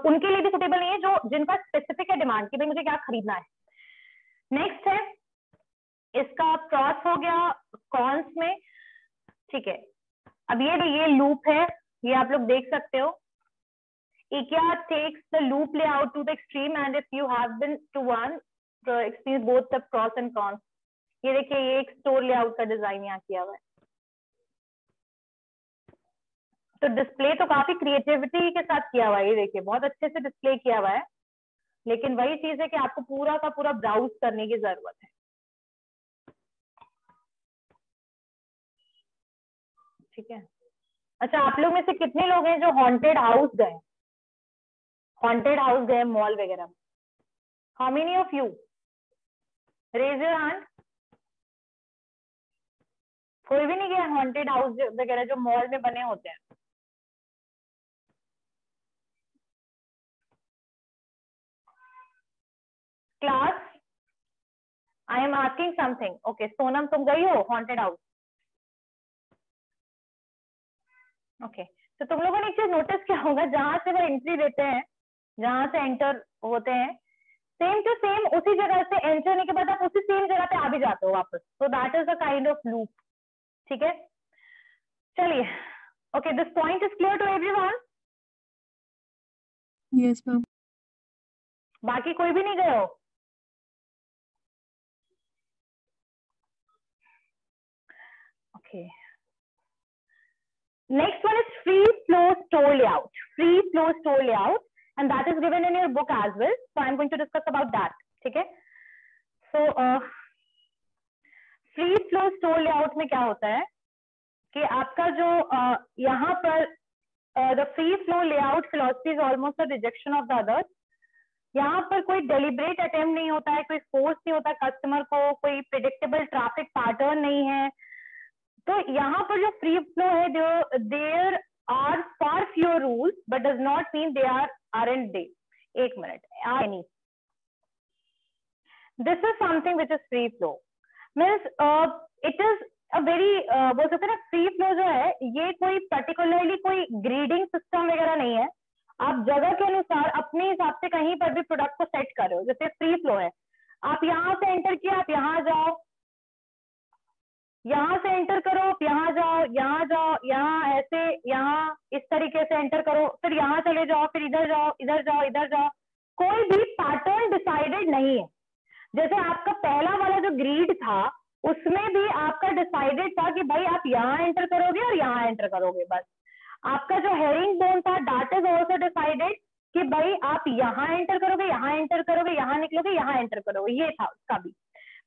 उनके लिए भी सुटेबल नहीं है जो जिनका स्पेसिफिक है डिमांड कि भाई मुझे क्या खरीदना है। नेक्स्ट है इसका क्रॉस हो गया कॉन्स में, ठीक है। अब ये लूप है, ये आप लोग देख सकते हो। IKEA takes the loop layout to the extreme, and if you have been to one, experience both the pros and cons. ये देखिए, ये एक स्टोर लेआउट का डिजाइन यहाँ किया हुआ है। तो डिस्प्ले तो काफी क्रिएटिविटी के साथ किया हुआ है, ये देखिए बहुत अच्छे से डिस्प्ले किया हुआ है, लेकिन वही चीज है कि आपको पूरा का पूरा ब्राउज करने की जरूरत है, ठीक है। अच्छा, आप लोग में से कितने लोग हैं जो हॉन्टेड हाउस गए, हॉन्टेड हाउस गए मॉल वगैरह? How many of you, raise your hand. कोई भी नहीं गया हॉन्टेड हाउस वगैरह जो मॉल में बने होते हैं? Class, I am asking something. Okay, Sonam तुम गई हो हॉन्टेड हाउस? ओके, तो तुम लोगों ने एक चीज नोटिस किया होगा, जहां से वो एंट्री देते हैं, जहां से एंटर होते हैं, सेम टू सेम उसी जगह से एंटर होने के बाद आप उसी सेम जगह पे आ भी जाते हो वापस। तो that is a kind of loop, ठीक है। चलिए, okay, this point is clear to everyone? Yes ma'am. बाकी कोई भी नहीं गए हो? Okay, next one is free flow store layout. Free flow store layout, and that is given in your book as well. So I'm going to discuss about that. ठीक है? So free flow store layout में क्या होता है कि आपका जो यहाँ पर the free flow layout philosophy is almost a rejection of the others. यहाँ पर कोई डेलिब्रेट अटेम्प्ट नहीं होता है, कोई फोर्स नहीं होता कस्टमर को, कोई प्रिडिक्टेबल ट्रैफिक पैटर्न नहीं है। तो यहाँ पर जो फ्री फ्लो है, there are far fewer rules, but does not mean they aren't they. एक minute, any, this is something which is free flow, means it is a very, बोल सकते हैं ना, फ्री फ्लो जो है ये कोई पर्टिकुलरली कोई ग्रेडिंग सिस्टम वगैरह नहीं है। आप जगह के अनुसार अपने हिसाब से कहीं पर भी प्रोडक्ट को सेट कर रहे हो। जैसे फ्री फ्लो है, आप यहाँ से एंटर किया, आप यहाँ जाओ, यहाँ से एंटर करो, यहाँ जाओ, यहाँ जाओ, यहाँ ऐसे, यहाँ इस तरीके से एंटर करो, फिर यहाँ चले जाओ, फिर इधर जाओ, इधर जाओ, इधर जाओ। कोई भी पैटर्न डिसाइडेड नहीं है। जैसे आपका पहला वाला जो ग्रिड था, उसमें भी आपका डिसाइडेड था कि भाई आप यहाँ एंटर करोगे और यहाँ एंटर करोगे, बस। आपका जो हेरिंग बोन था, दैट इज ऑल्सो डिसाइडेड कि भाई आप यहाँ एंटर करोगे, यहाँ एंटर करोगे, यहाँ निकलोगे, यहाँ एंटर करोगे, ये था उसका भी।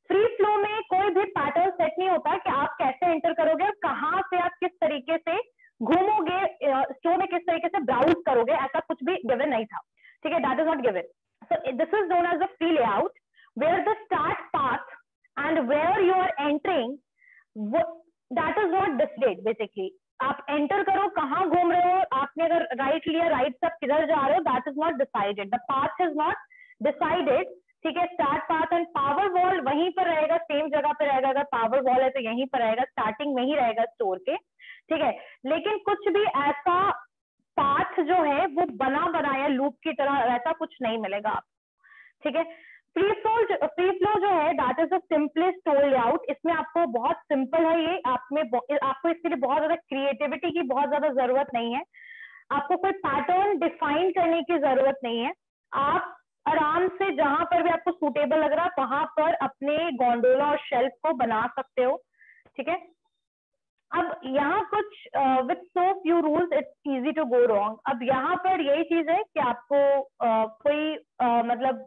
फ्री फ्लो में कोई भी पैटर्न सेट नहीं होता कि आप कैसे एंटर करोगे और कहाँ से आप किस तरीके से घूमोगे, स्टोर में किस तरीके से ब्राउज करोगे, ऐसा कुछ भी गिवन नहीं था, ठीक है। That is not given. So this is known as a free layout, where the start path and where you are entering, that is not decided. Basically आप एंटर करो, कहाँ घूम रहे हो, आपने अगर राइट लिया, राइट से आप किधर जा रहे हो, that is not decided, the path is not decided, ठीक है। Start path and power wall वहीं पर रहेगा, सेम जगह पे रहेगा। अगर पावर वॉल है तो यहीं पर रहेगा, स्टार्टिंग में ही रहेगा स्टोर के, ठीक है। लेकिन कुछ भी ऐसा पाथ जो है वो बना बनाया लूप की तरह, ऐसा कुछ नहीं मिलेगा आपको, ठीक है। फ्री फ्लो जो है that is the simplest store layout. इसमें आपको बहुत सिंपल है ये, आपको इसके लिए बहुत ज्यादा क्रिएटिविटी की बहुत ज्यादा जरूरत नहीं है, आपको कोई पैटर्न डिफाइन करने की जरूरत नहीं है। आप आराम से जहां पर भी आपको सूटेबल लग रहा है वहां पर अपने गोंडोला और शेल्फ को बना सकते हो, ठीक है। अब यहाँ कुछ with so few rules it's easy to go wrong. अब यहाँ पर यही चीज है कि आपको कोई मतलब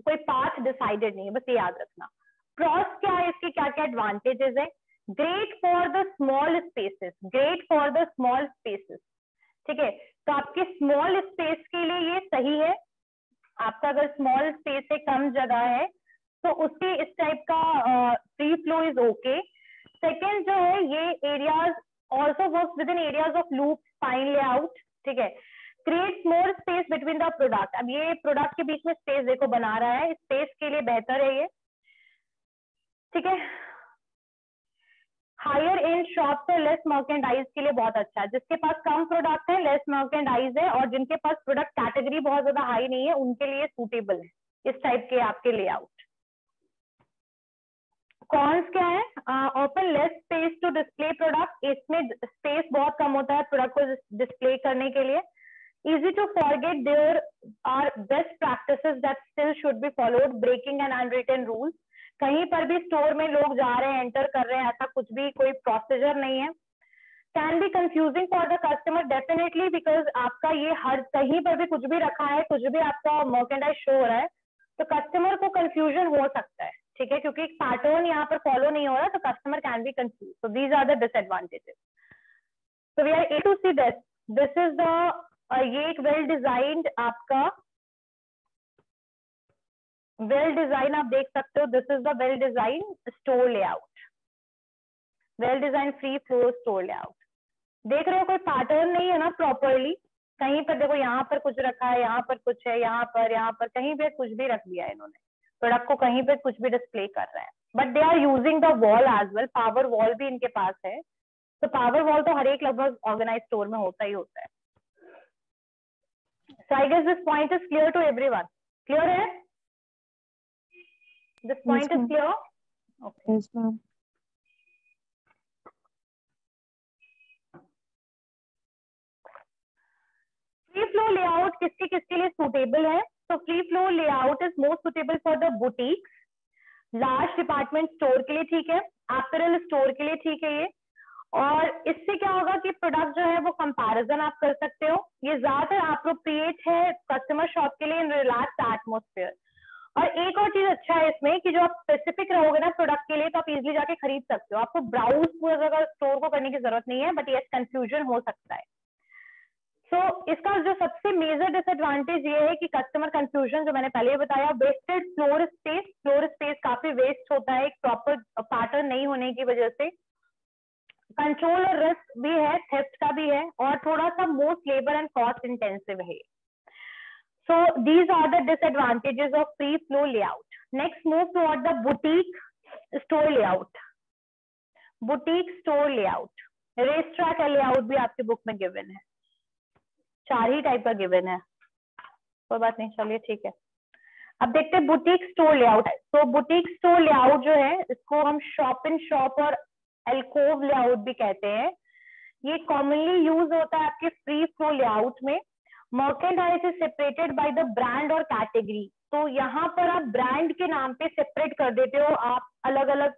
कोई पाथ डिसाइडेड नहीं है, बस ये याद रखना। प्रॉस क्या है, इसके क्या क्या एडवांटेजेस है। Great for the small spaces, great for the small spaces, ठीक है। तो आपके स्मॉल स्पेस के लिए ये सही है। आपका अगर स्मॉल स्पेस है, कम जगह है, तो उसके इस टाइप का free flow is okay. Second जो है, ये areas also work with in areas of loop spine layout, ठीक है। Create more space between the product. अब ये प्रोडक्ट के बीच में स्पेस देखो बना रहा है, स्पेस के लिए बेहतर है ये, ठीक है। हायर एंड शॉप और लेस मर्केंडाइज के लिए बहुत अच्छा है। जिसके पास कम प्रोडक्ट है, लेस मर्केंडाइज है, और जिनके पास प्रोडक्ट कैटेगरी बहुत ज्यादा हाई नहीं है, उनके लिए सूटेबल है इस टाइप के आपके लेआउट। कॉन्स क्या है, open less space to display product. इसमें स्पेस बहुत कम होता है प्रोडक्ट को डिस्प्ले करने के लिए। easy to forget, there are best practices that still should be followed, breaking an unwritten rules। कहीं पर भी स्टोर में लोग जा रहे हैं, एंटर कर रहे हैं, ऐसा कुछ भी कोई प्रोसीजर नहीं है। Can be confusing for the customer, definitely, because आपका ये हर कहीं पर भी कुछ भी रखा है, कुछ भी आपका मर्केंडाइज शो हो रहा है, तो कस्टमर को कंफ्यूजन हो सकता है, ठीक है, क्योंकि पैटर्न यहाँ पर फॉलो नहीं हो रहा, तो customer can be confuse. So these are the disadvantages. So we are a to see this, this is the ये एक वेल डिजाइंड आपका वेल डिजाइन आप देख सकते हो। This is the well design store layout, well design free flow store layout. देख रहे हो कोई पैटर्न नहीं है ना प्रॉपरली, कहीं पर देखो यहाँ पर कुछ रखा है, यहाँ पर कुछ है, यहाँ पर कहीं पे कुछ भी रख दिया है इन्होंने, प्रोडक्ट को कहीं पे कुछ भी डिस्प्ले कर रहे हैं। But they are using the wall as well, power wall भी इनके पास है। तो पावर वॉल तो हर एक लगभग ऑर्गेनाइज स्टोर में होता ही होता है। So I guess this point is clear to everyone. Clear है? This point Yes, is ma'am. clear? Okay. Yes, ma'am. Free flow layout किसके किसके लिए suitable है? So free flow layout is most suitable for the boutiques, large department store के लिए ठीक है, apparel store के लिए ठीक है ये। और इससे क्या होगा कि प्रोडक्ट जो है वो कंपैरिजन आप कर सकते हो। ये ज्यादातर अप्रोप्रिएट है कस्टमर शॉप के लिए इन रिलैक्स एटमोस्फेयर। और एक और चीज अच्छा है इसमें कि जो आप स्पेसिफिक रहोगे ना प्रोडक्ट के लिए, तो आप इजीली जाके खरीद सकते हो, आपको ब्राउज पूरा जगह स्टोर को करने की जरूरत नहीं है, बट यस कंफ्यूजन हो सकता है। सो इसका जो सबसे मेजर डिसएडवांटेज ये है कि कस्टमर कंफ्यूजन, जो मैंने पहले बताया, वेस्टेड फ्लोर स्पेस काफी वेस्ट होता है एक प्रॉपर पैटर्न नहीं होने की वजह से। कंट्रोल और रिस्क भी है, थेफ्ट का भी है, और थोड़ा सा most labour and cost intensive है। So these are the disadvantages of free flow layout. Next move toward the boutique store layout. Boutique store layout, restaurant का लेआउट भी आपके बुक में गिवन है, 4 ही टाइप का गिवन है, कोई बात नहीं, चलिए ठीक है। अब देखते हैं बुटीक स्टोर लेआउट है। तो बुटीक स्टोर लेआउट जो है, इसको हम शॉप इन शॉप और एल्कोव लेआउट भी कहते हैं। ये कॉमनली यूज होता है आपके फ्री फ्लो लेआउट में। Merchandise is separated by the brand और कैटेगरी। तो यहाँ पर आप ब्रांड के नाम पे सेपरेट कर देते हो, आप अलग अलग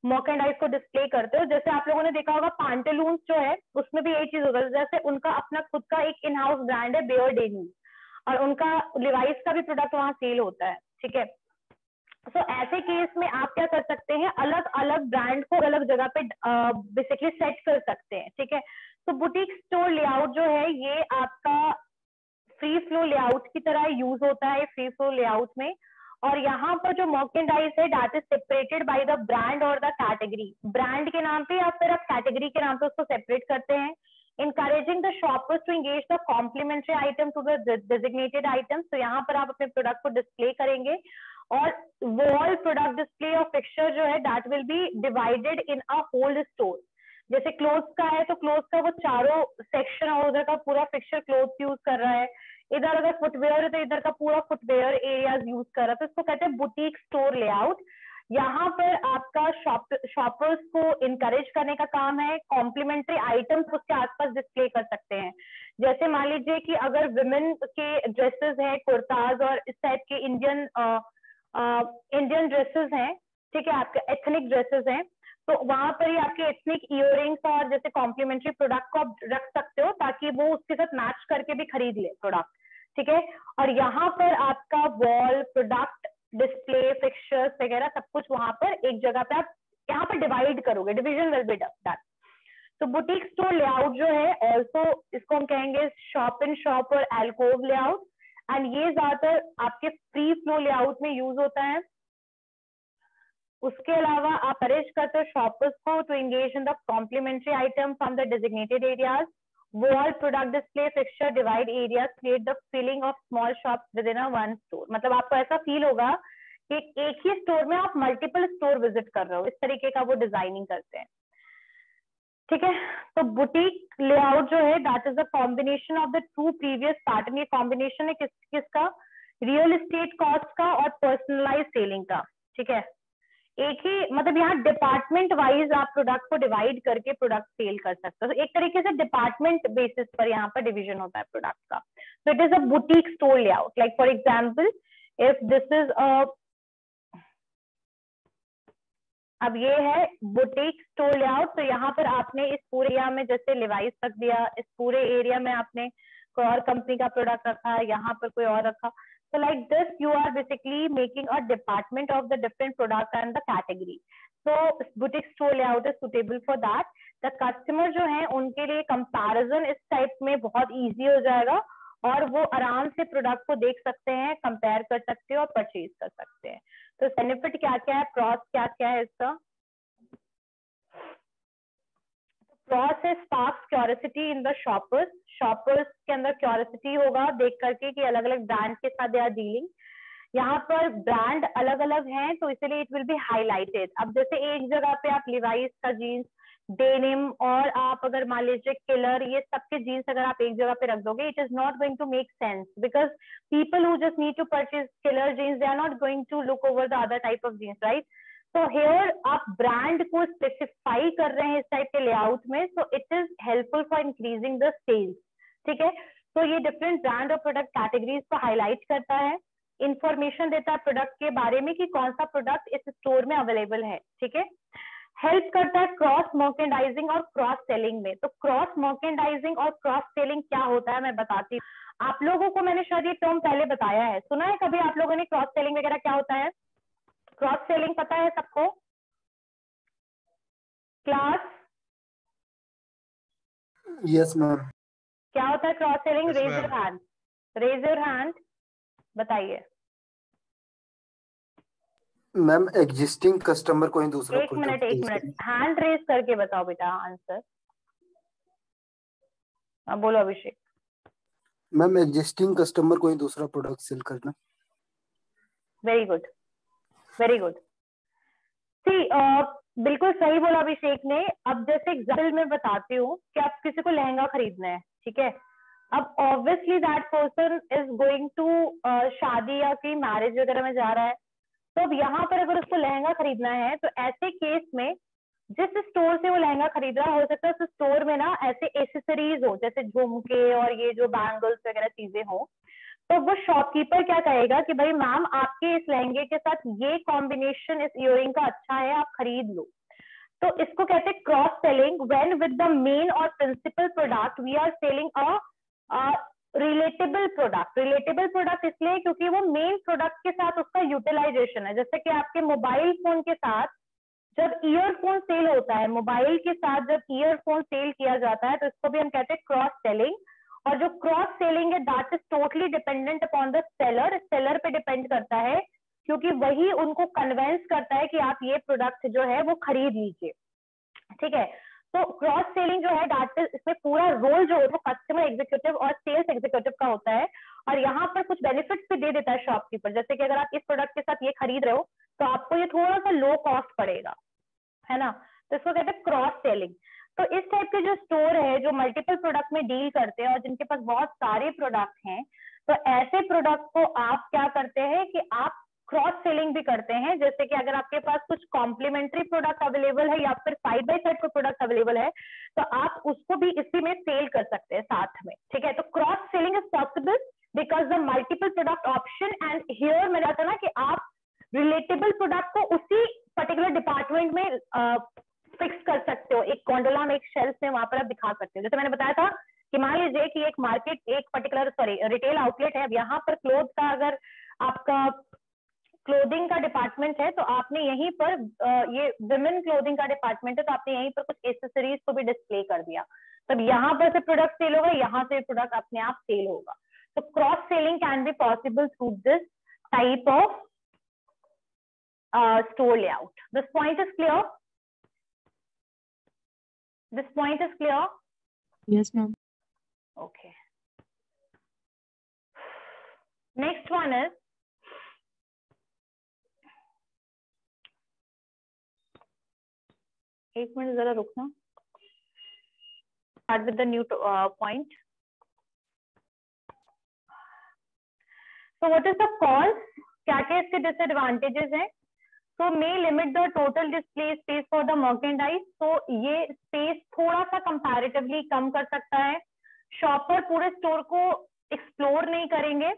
मर्केंडाइज को डिस्प्ले करते हो। जैसे आप लोगों ने देखा होगा पैंटालून्स जो है उसमें भी यही चीज होता है, जैसे उनका अपना खुद का एक इन हाउस ब्रांड है बेयर डेनिम, और उनका लिवाइस का भी प्रोडक्ट वहां सेल होता है, ठीक है। तो ऐसे केस में आप क्या कर सकते हैं, अलग अलग ब्रांड को अलग जगह पे बेसिकली सेट कर सकते हैं, ठीक है। तो बुटीक स्टोर लेआउट जो है ये आपका फ्री फ्लो लेआउट की तरह यूज होता है फ्री फ्लो लेआउट में। और यहाँ पर जो मर्केंडाइज है that is separated by the brand और द कैटेगरी। ब्रांड के नाम पे या फिर आप कैटेगरी के नाम पे उसको सेपरेट करते हैं। encouraging the shoppers to engage the complementary item to the designated items। तो यहाँ पर आप अपने प्रोडक्ट को डिस्प्ले करेंगे, और वॉल प्रोडक्ट डिस्प्ले और फिक्सचर जो है that will be divided in a whole store. जैसे क्लोथ्स का है तो क्लोथ्स का वो चारों सेक्शन और उधर का पूरा फिक्सचर क्लोथ यूज कर रहा है, इधर अगर फुटवेयर है तो इधर का पूरा फुटवेयर एरियाज यूज कर रहा है, तो इसको कहते हैं बुटीक स्टोर लेआउट। यहाँ पर आपका शॉपर्स को इनकरेज करने का काम है, कॉम्प्लीमेंट्री आइटम्स उसके आसपास डिस्प्ले कर सकते हैं। जैसे मान लीजिए कि अगर विमेन के ड्रेसेस हैं, कुर्ताज और इस टाइप के इंडियन ड्रेसेस हैं, ठीक है, आपके एथनिक ड्रेसेस हैं, तो वहां पर ही आपके एथनिक इयररिंग्स और जैसे कॉम्प्लीमेंट्री प्रोडक्ट को आप रख सकते हो ताकि वो उसके साथ मैच करके भी खरीद ले प्रोडक्ट, ठीक है। और यहाँ पर आपका वॉल प्रोडक्ट डिस्प्ले फिक्चर्स वगैरह सब कुछ वहां पर एक जगह पे आप यहाँ पर डिवाइड करोगे, डिवीजन विल बी डन। तो बुटीक स्टोर लेआउट जो है ऑल्सो इसको हम कहेंगे शॉप इन शॉप और एल्कोव लेआउट, एंड ये ज्यादातर आपके फ्री फ्लो लेआउट में यूज होता है। उसके अलावा आप अरेंज करते हो शॉपर्स को to engage in the complementary item from the designated areas, wall product display fixture divide areas create the feeling of small shop within a one store. मतलब आपको ऐसा फील होगा कि एक ही स्टोर में आप मल्टीपल स्टोर विजिट कर रहे हो, इस तरीके का वो डिजाइनिंग करते हैं, ठीक है। तो बुटीक लेआउट जो है that is the combination of the two previous pattern. ये कॉम्बिनेशन है किसका, रियल एस्टेट कॉस्ट का और पर्सनलाइज सेलिंग का, ठीक है। एक ही मतलब यहाँ डिपार्टमेंट वाइज आप प्रोडक्ट को डिवाइड करके प्रोडक्ट सेल कर सकते हो, तो एक तरीके से डिपार्टमेंट बेसिस पर यहाँ पर डिवीजन होता है प्रोडक्ट का। तो it is a boutique store layout, like for example if this is अब ये है बुटीक स्टोर लेआउट, तो यहाँ पर आपने इस पूरे एरिया में जैसे लिवाइस रख दिया, इस पूरे एरिया में आपने कोई और कंपनी का प्रोडक्ट रखा, यहाँ पर कोई और रखा। So like this, you are basically making a department of the different product and the category. So boutique store layout is suitable for that. The customer जो है उनके लिए comparison इस टाइप में बहुत easy हो जाएगा और वो आराम से प्रोडक्ट को देख सकते हैं, कंपेयर कर सकते हो और परचेज कर सकते हैं। तो बेनिफिट क्या क्या है, प्रॉस क्या क्या है इसका। प्रॉस है sparks curiosity in the shoppers, shoppers के अंदर क्यूरियोसिटी होगा देख करके कि अलग अलग ब्रांड के साथ दे आर डीलिंग। यहाँ पर ब्रांड अलग अलग हैं तो इसलिए इट विल बी हाईलाइटेड। अब जैसे एक जगह पे आप लिवाइस का जीन्स, डेनिम और आप अगर मान लीजिए किलर, ये सबके जीन्स अगर आप एक जगह पे रख दोगे, it is not going to make sense because people who just need to purchase killer jeans they are not going to look over the other type of jeans, right. तो हेयर आप brand को specify कर रहे हैं इस type के layout में, so it is helpful for increasing the sales, ठीक है। तो ये डिफरेंट ब्रांड और प्रोडक्ट कैटेगरीज को हाईलाइट करता है, इंफॉर्मेशन देता है प्रोडक्ट के बारे में कि कौन सा प्रोडक्ट इस स्टोर में अवेलेबल है, ठीक है। हेल्प करता है क्रॉस मर्केंडाइजिंग और क्रॉस सेलिंग में। तो क्रॉस मर्केंडाइजिंग और क्रॉस सेलिंग क्या होता है मैं बताती हूँ आप लोगों को। मैंने शायद ये टर्म पहले बताया है, सुना है कभी आप लोगों ने क्रॉस सेलिंग वगैरह क्या होता है? क्रॉस सेलिंग पता है सबको? Class yes ma'am. क्या होता है cross selling? Yes, raise ma'am. Your hand, raise your hand, बताइए। मैम एग्जिस्टिंग कस्टमर कोई दूसरा एक मिनट प्रोडक्ट हैंड रेज करके बताओ बेटा आंसर। हाँ बोलो अभिषेक। मैम एग्जिस्टिंग कस्टमर कोई दूसरा प्रोडक्ट सेल करना। Very good, very good. See बिल्कुल सही बोला अभिषेक ने। अब जैसे एग्जाम्पल में बताती हूँ कि आप किसी को लहंगा खरीदना है, ठीक है। अब obviously that person is going to शादी या की मैरिज वगैरह में जा रहा है, तो अब यहाँ पर अगर उसको लहंगा खरीदना है तो ऐसे केस में जिस स्टोर से वो लहंगा खरीद रहा हो सकता है उस स्टोर में ना ऐसे एसेसरीज हो जैसे झुमके और ये जो बैंगल्स वगैरह चीजें हो, तो वो शॉपकीपर क्या कहेगा कि भाई मैम आपके इस लहंगे के साथ ये कॉम्बिनेशन इस इयररिंग का अच्छा है, आप खरीद लो। तो इसको कहते हैं cross selling when with the main और principal product we are selling a relatable product. Relatable product इसलिए क्योंकि वो मेन प्रोडक्ट के साथ उसका यूटिलाइजेशन है। जैसे कि आपके मोबाइल फोन के साथ जब ईयरफोन सेल होता है, मोबाइल के साथ जब ईयरफोन सेल किया जाता है तो इसको भी हम कहते हैं क्रॉस सेलिंग। और जो क्रॉस सेलिंग है that is totally dependent upon the seller, seller पे डिपेंड करता है क्योंकि वही उनको कन्वेंस करता है कि आप ये प्रोडक्ट जो है वो खरीद लीजिए, ठीक है। तो क्रॉस सेलिंग जो है दैट इज, इसमें पूरा रोल जो है वो कस्टमर एग्जीक्यूटिव और सेल्स एग्जीक्यूटिव का होता है। और यहाँ पर कुछ बेनिफिट्स भी दे देता है शॉपकीपर, जैसे कि अगर आप इस प्रोडक्ट के साथ ये खरीद रहे हो तो आपको ये थोड़ा सा लो कॉस्ट पड़ेगा, है ना। तो इसको कहते हैं क्रॉस सेलिंग। तो इस टाइप के जो स्टोर है जो मल्टीपल प्रोडक्ट में डील करते हैं और जिनके पास बहुत सारे प्रोडक्ट हैं, तो ऐसे प्रोडक्ट को आप क्या करते हैं कि आप क्रॉस सेलिंग भी करते हैं, जैसे कि अगर आपके पास कुछ कॉम्प्लीमेंट्री प्रोडक्ट अवेलेबल है या फिर 5x5 कोई प्रोडक्ट अवेलेबल है तो आप उसको भी इसी में सेल कर सकते हैं साथ में, ठीक है। तो cross selling is possible because the multiple product option, and here मैंने कहा था ना कि आप रिलेटेबल प्रोडक्ट को उसी पर्टिकुलर डिपार्टमेंट में फिक्स कर सकते हो, एक गोंडोला में, एक शेल्फ में, वहां पर आप दिखा सकते हो। जैसे मैंने बताया था कि मान लीजिए कि एक मार्केट, एक पर्टिकुलर रिटेल आउटलेट है, अब यहाँ पर क्लोथ का, अगर आपका क्लोथिंग का डिपार्टमेंट है तो आपने यहीं पर ये विमेन क्लोथिंग का डिपार्टमेंट है तो आपने यहीं पर कुछ एसेसरीज को भी डिस्प्ले कर दिया, तब यहाँ पर से प्रोडक्ट सेल होगा, यहाँ से प्रोडक्ट अपने आप सेल होगा। तो cross selling can be possible through this type of store layout. This point is clear? This point is clear? Yes, ma'am. Okay. Next one is एक मिनट जरा रुकना. Start with the new point. So what is the cause? क्या क्या इसके disadvantages हैं? So may limit the total display space for the merchandise. तो ये space थोड़ा सा comparatively कम कर सकता है. शॉपर पूरे स्टोर को एक्सप्लोर नहीं करेंगे.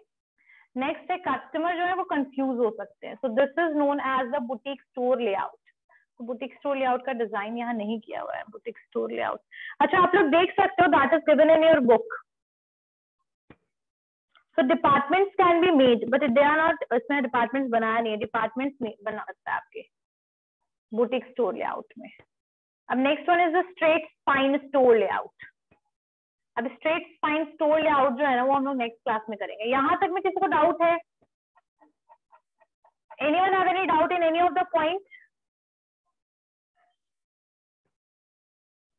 नेक्स्ट है कस्टमर जो है वो कंफ्यूज हो सकते हैं. So this is known as the boutique store layout. तो बुटीक स्टोर लेआउट का डिजाइन यहाँ नहीं किया हुआ है. बुटीक स्टोर लेआउट, अच्छा आप लोग देख सकते हो, that is given in your book. So departments can be made, but they are not. इसमें डिपार्टमेंट्स बनाया नहीं है, डिपार्टमेंट्स बना सकता है आपके बुटीक स्टोर लेआउट में. अब next one is the straight spine store layout. अब स्ट्रेट स्पाइन स्टोर लेआउट जो है ना वो हम लोग नेक्स्ट क्लास में करेंगे. यहां तक में किसी को डाउट है? Anyone have any doubt in any of the point?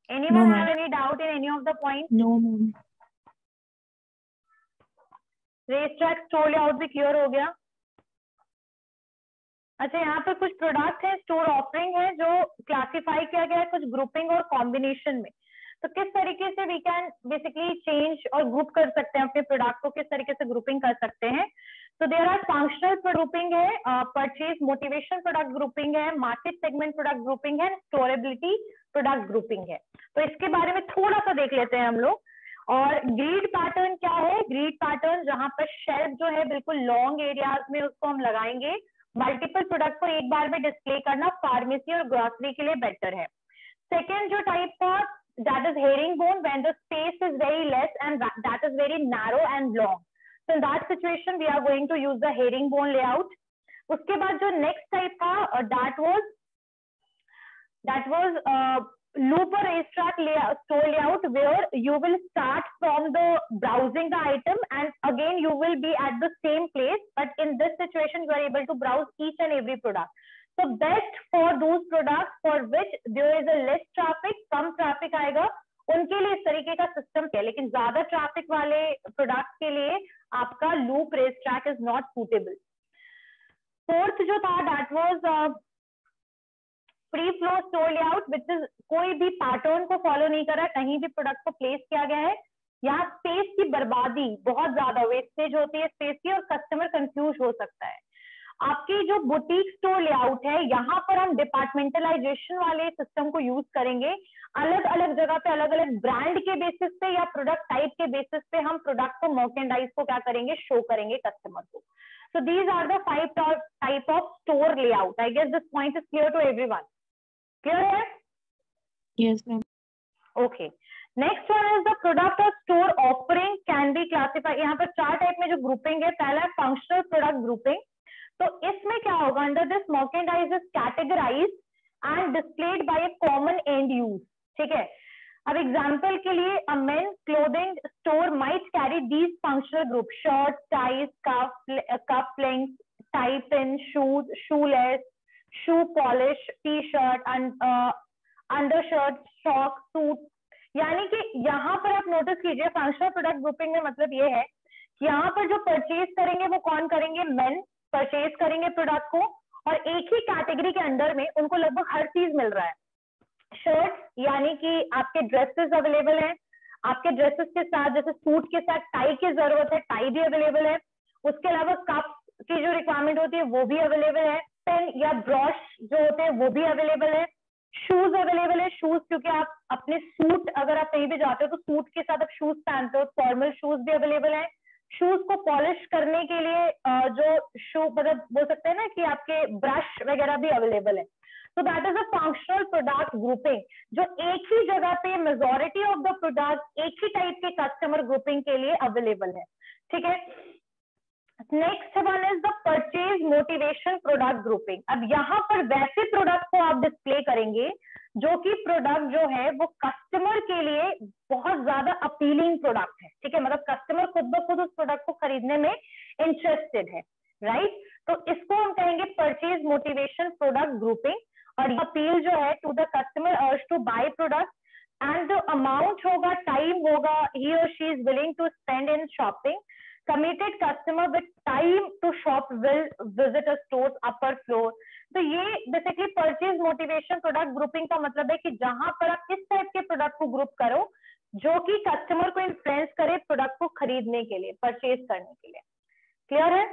Anyone have any doubt in any of the point? No, ma'am. Racetrack store layout भी क्लियर हो गया. अच्छा यहाँ पर कुछ प्रोडक्ट है, स्टोर ऑफरिंग है जो क्लासिफाई किया गया है कुछ ग्रुपिंग और कॉम्बिनेशन में. तो किस तरीके से वी कैन बेसिकली चेंज और ग्रुप कर सकते हैं अपने प्रोडक्ट को, किस तरीके से ग्रुपिंग कर सकते हैं. तो देयर आर फंक्शनल ग्रुपिंग है, परचेज मोटिवेशन प्रोडक्ट ग्रुपिंग है, मार्केट सेगमेंट प्रोडक्ट ग्रुपिंग है, स्टोरेबिलिटी प्रोडक्ट ग्रुपिंग है. तो इसके बारे में थोड़ा सा देख लेते हैं हम लोग. और ग्रिड पैटर्न क्या है? ग्रिड पैटर्न जहां पर शेल्फ जो है बिल्कुल लॉन्ग एरियाज में उसको हम लगाएंगे. मल्टीपल प्रोडक्ट को एक बार में डिस्प्ले करना फार्मेसी और ग्रोसरी के लिए बेटर है. सेकेंड जो टाइप था that is herringbone, when the space is very less and that is very narrow and long. So in that situation we are going to use the herringbone layout. उसके बाद जो next type था that was loop or racetrack store layout, where you will start from the browsing the item and again you will be at the same place, but in this situation you are able to browse each and every product. So best for those products for which there is a less traffic, come traffic आएगा, उनके लिए इस तरीके का system है. लेकिन ज्यादा traffic वाले प्रोडक्ट के लिए आपका loop racetrack is not suitable. Fourth जो था that was free flow store layout, which is कोई भी पैटर्न को फॉलो नहीं कर रहा है, कहीं भी प्रोडक्ट को प्लेस किया गया है. यहाँ स्पेस की बर्बादी बहुत ज्यादा वेस्टेज होती है स्पेस की और कस्टमर कंफ्यूज हो सकता है. आपकी जो बुटीक स्टोर लेआउट है यहाँ पर हम डिपार्टमेंटलाइजेशन वाले सिस्टम को यूज करेंगे. अलग अलग जगह पे अलग अलग ब्रांड के बेसिस पे या प्रोडक्ट टाइप के बेसिस पे हम प्रोडक्ट को मर्केंडाइज को क्या करेंगे, शो करेंगे कस्टमर को. So these are the 5 type of store layout. I guess this point is clear to everyone. Clear है? Yes, ma'am. Okay. Next one is the product और store offering can be classified. यहाँ पर 4 type में जो grouping है, पहला है functional product grouping. तो इसमें क्या होगा, under this merchandise is categorised and displayed by a common end use. ठीक है. अब एग्जांपल के लिए a men clothing store might carry these functional group: shirt, ties, cufflinks, tie pin, shoes, shoelace, shoe polish, T shirt, undershirt, sock, suit. यानी कि यहाँ पर आप नोटिस कीजिए फंक्शनल प्रोडक्ट ग्रुपिंग में मतलब ये है कि यहाँ पर जो परचेज करेंगे वो कौन करेंगे, मेन परचेज करेंगे प्रोडक्ट को, और एक ही कैटेगरी के अंदर में उनको लगभग हर चीज मिल रहा है. शर्ट्स यानी कि आपके ड्रेसेस अवेलेबल हैं, आपके ड्रेसेस के साथ, जैसे सूट के साथ टाई की जरूरत है, टाई भी अवेलेबल है। उसके अलावा कप की जो रिक्वायरमेंट होती है वो भी अवेलेबल है। पेन या ब्रश जो होते हैं वो भी अवेलेबल है। शूज अवेलेबल है, शूज क्योंकि आप अपने सूट, अगर आप कहीं भी जाते हो तो सूट के साथ आप शूज पहनते हो, फॉर्मल शूज भी अवेलेबल है। शूज को पॉलिश करने के लिए जो शू मतलब बोल सकते हैं ना कि आपके ब्रश वगैरह भी अवेलेबल है। So that is a functional product grouping, जो एक ही जगह पे मेजोरिटी ऑफ द प्रोडक्ट एक ही टाइप के कस्टमर ग्रुपिंग के लिए अवेलेबल है। ठीक है, next one is the purchase motivation product grouping. अब यहाँ पर वैसे प्रोडक्ट को आप डिस्प्ले करेंगे जो कि प्रोडक्ट जो है वो कस्टमर के लिए बहुत ज्यादा अपीलिंग प्रोडक्ट है। ठीक है, मतलब कस्टमर खुद ब खुद उस प्रोडक्ट को खरीदने में इंटरेस्टेड है, राइट। तो इसको हम कहेंगे परचेज मोटिवेशन प्रोडक्ट ग्रुपिंग। और अपील जो है to the customer urge to buy product and the amount होगा, टाइम होगा, ही और she is willing to spend in shopping. Committed customer with time to shop will visit a store's upper floor। तो ये basically purchase motivation product grouping का मतलब है कि जहां पर आप इस टाइप के प्रोडक्ट को ग्रुप करो जो कि कस्टमर को इन्फ्लुएंस करे प्रोडक्ट को खरीदने के लिए, परचेज करने के लिए। क्लियर है?